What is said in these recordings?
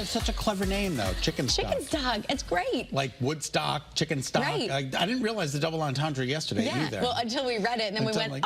it's such a clever name, though. Chicken stock. Chicken stock. It's great. Like Woodstock, chicken stock. Right. I didn't realize the double entendre yesterday either. Well, until we read it, and then we went, like,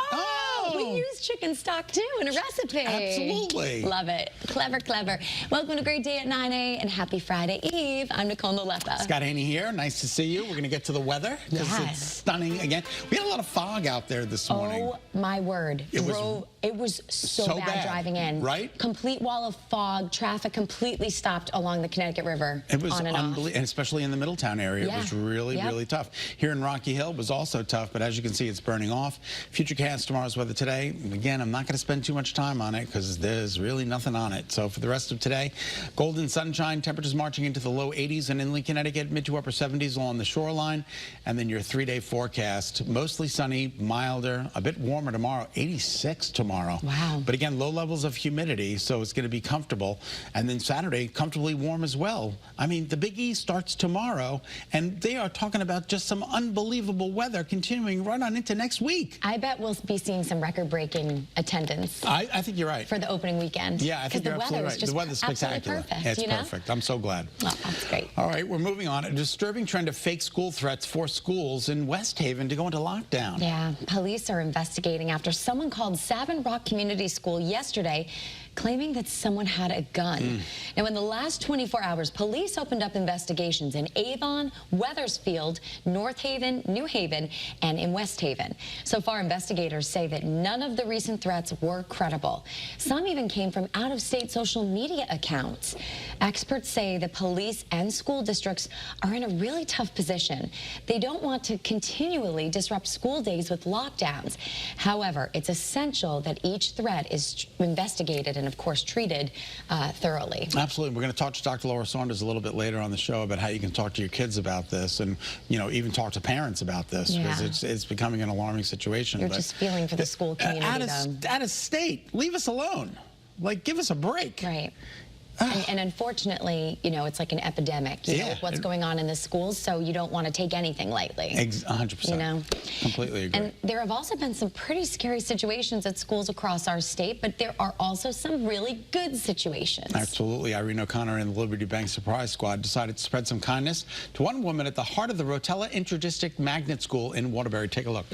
we use chicken stock, too, in a recipe. Absolutely. Love it. Clever, clever. Welcome to Great Day at 9A, and happy Friday Eve. I'm Nicole and Scott Haney here. Nice to see you. We're going to get to the weather, because it's stunning again. We had a lot of fog out there this morning. Oh, my word. It was so bad driving in. Right? Complete wall of fog. Traffic completely stopped along the Connecticut River. It was unbelievable, and especially in the Middletown area. It was really, really tough. Here in Rocky Hill, it was also tough, but as you can see, it's burning off. Futurecast tomorrow's weather today. Again, I'm not going to spend too much time on it because there's really nothing on it. So for the rest of today, golden sunshine, temperatures marching into the low 80s in inland Connecticut, mid to upper 70s along the shoreline, and then your 3-day forecast, mostly sunny, milder, a bit warmer tomorrow, 86 tomorrow. Wow. But again, low levels of humidity, so it's going to be comfortable. And then Saturday, comfortably warm as well. I mean, the Big E starts tomorrow, and they are talking about just some unbelievable weather continuing right on into next week. I bet we'll be seeing some record-breaking attendance. I think you're right. For the opening weekend. Yeah, I think you're absolutely right. The weather's spectacular. Perfect, it's perfect. I'm so glad. Oh, that's great. All right, we're moving on. A disturbing trend of fake school threats forced schools in West Haven to go into lockdown. Yeah, police are investigating after someone called Savin Rock Community School yesterday claiming that someone had a gun. Now, in the last 24 hours, police opened up investigations in Avon, Wethersfield, North Haven, New Haven, and in West Haven. So far, investigators say that none of the recent threats were credible. Some even came from out-of-state social media accounts. Experts say the police and school districts are in a really tough position. They don't want to continually disrupt school days with lockdowns. However, it's essential that each threat is investigated and, of course, treated thoroughly. Absolutely. We're going to talk to Dr. Laura Saunders a little bit later on the show about how you can talk to your kids about this and, you know, even talk to parents about this, because it's becoming an alarming situation. You're just feeling for the school community, out of state. Leave us alone. Like, give us a break. Right. And unfortunately, you know, it's like an epidemic, you know, what's going on in the schools, so you don't want to take anything lightly. 100%. You know? Completely agree. And there have also been some pretty scary situations at schools across our state, but there are also some really good situations. Absolutely. Irene O'Connor and the Liberty Bank Surprise Squad decided to spread some kindness to one woman at the heart of the Rotella Interdistrict Magnet School in Waterbury. Take a look.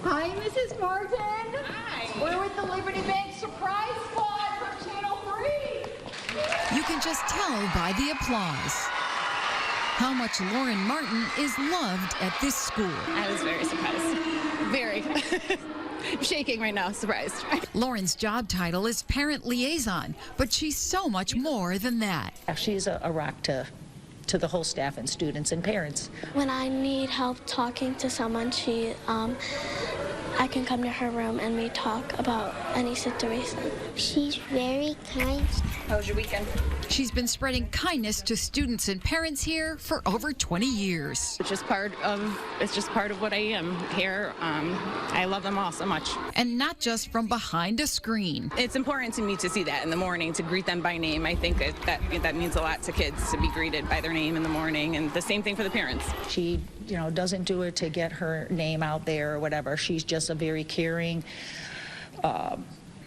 Hi, Mrs. Martin. Hi. We're with the Liberty Bank Surprise Squad from Channel 3. You can just tell by the applause how much Lauren Martin is loved at this school. I was very surprised. Very. I'm shaking right now, surprised. Lauren's job title is parent liaison, but she's so much more than that. She's a rock to the whole staff and students and parents. When I need help talking to someone, I can come to her room and we talk about any situation. She's very kind. How was your weekend? She's been spreading kindness to students and parents here for over 20 years. It's just part of what I am here. I love them all so much. And not just from behind a screen. It's important to me to see that in the morning, to greet them by name. I think that means a lot to kids, to be greeted by their name in the morning, and the same thing for the parents. She, you know, doesn't do it to get her name out there or whatever. She's just a very caring,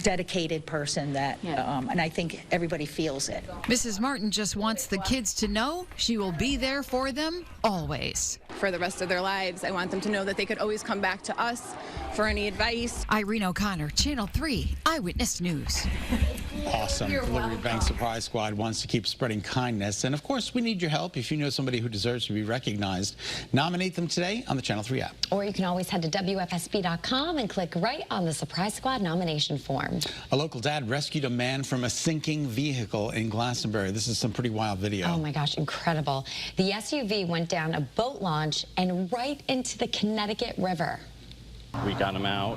dedicated person that, and I think everybody feels it. Mrs. Martin just wants the kids to know she will be there for them always. For the rest of their lives, I want them to know that they could always come back to us for any advice. Irene O'Connor, Channel 3 Eyewitness News. Awesome. The Liberty Bank Surprise Squad wants to keep spreading kindness. And, of course, we need your help. If you know somebody who deserves to be recognized, nominate them today on the Channel 3 app. Or you can always head to WFSB.com and click right on the Surprise Squad nomination form. A local dad rescued a man from a sinking vehicle in Glastonbury. This is some pretty wild video. Oh, my gosh, incredible. The SUV went down a boat launch and right into the Connecticut River. We got him out.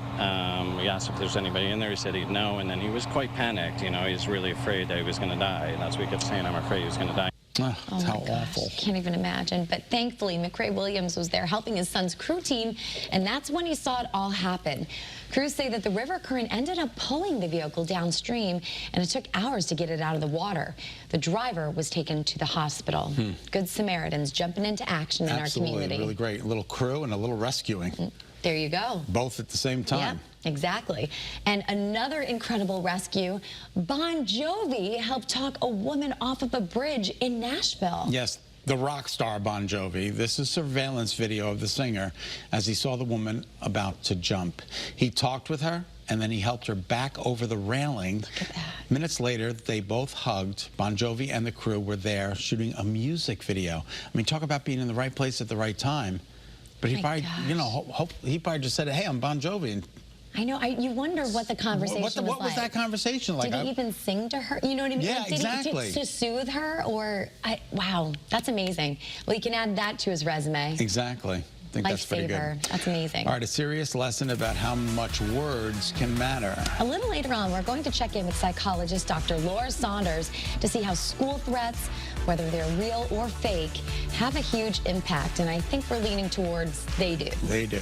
We asked if there's anybody in there. He said he'd know, and then he was quite panicked. You know, he was really afraid that he was going to die. And that's what he kept saying, I'm afraid he was going to die. Oh, how gosh, awful. Can't even imagine. But thankfully, McRae Williams was there helping his son's crew team, and that's when he saw it all happen. Crews say that the river current ended up pulling the vehicle downstream, and it took hours to get it out of the water. The driver was taken to the hospital. Good Samaritans jumping into action in our community. Really great. A little crew and a little rescuing. There you go. Both at the same time. Yeah, exactly. And another incredible rescue, Bonjovi helped talk a woman off of a bridge in Nashville. Yes, the rock star Bonjovi. This is surveillance video of the singer as he saw the woman about to jump. He talked with her, and then he helped her back over the railing. Look at that. Minutes later, they both hugged. Bonjovi and the crew were there shooting a music video. I mean, talk about being in the right place at the right time. But he probably, you know, he probably just said, hey, I'm Bonjovi. And I know. You wonder what the conversation was like. What was that conversation like? Did he even sing to her? You know what I mean? Yeah, like, did exactly. He, to soothe her, or wow, that's amazing. Well, you can add that to his resume. Exactly. I think that's pretty good. Lifesaver. That's amazing. All right, a serious lesson about how much words can matter. A little later on, we're going to check in with psychologist Dr. Laura Saunders to see how school threats, whether they're real or fake, have a huge impact. And I think we're leaning towards they do. They do.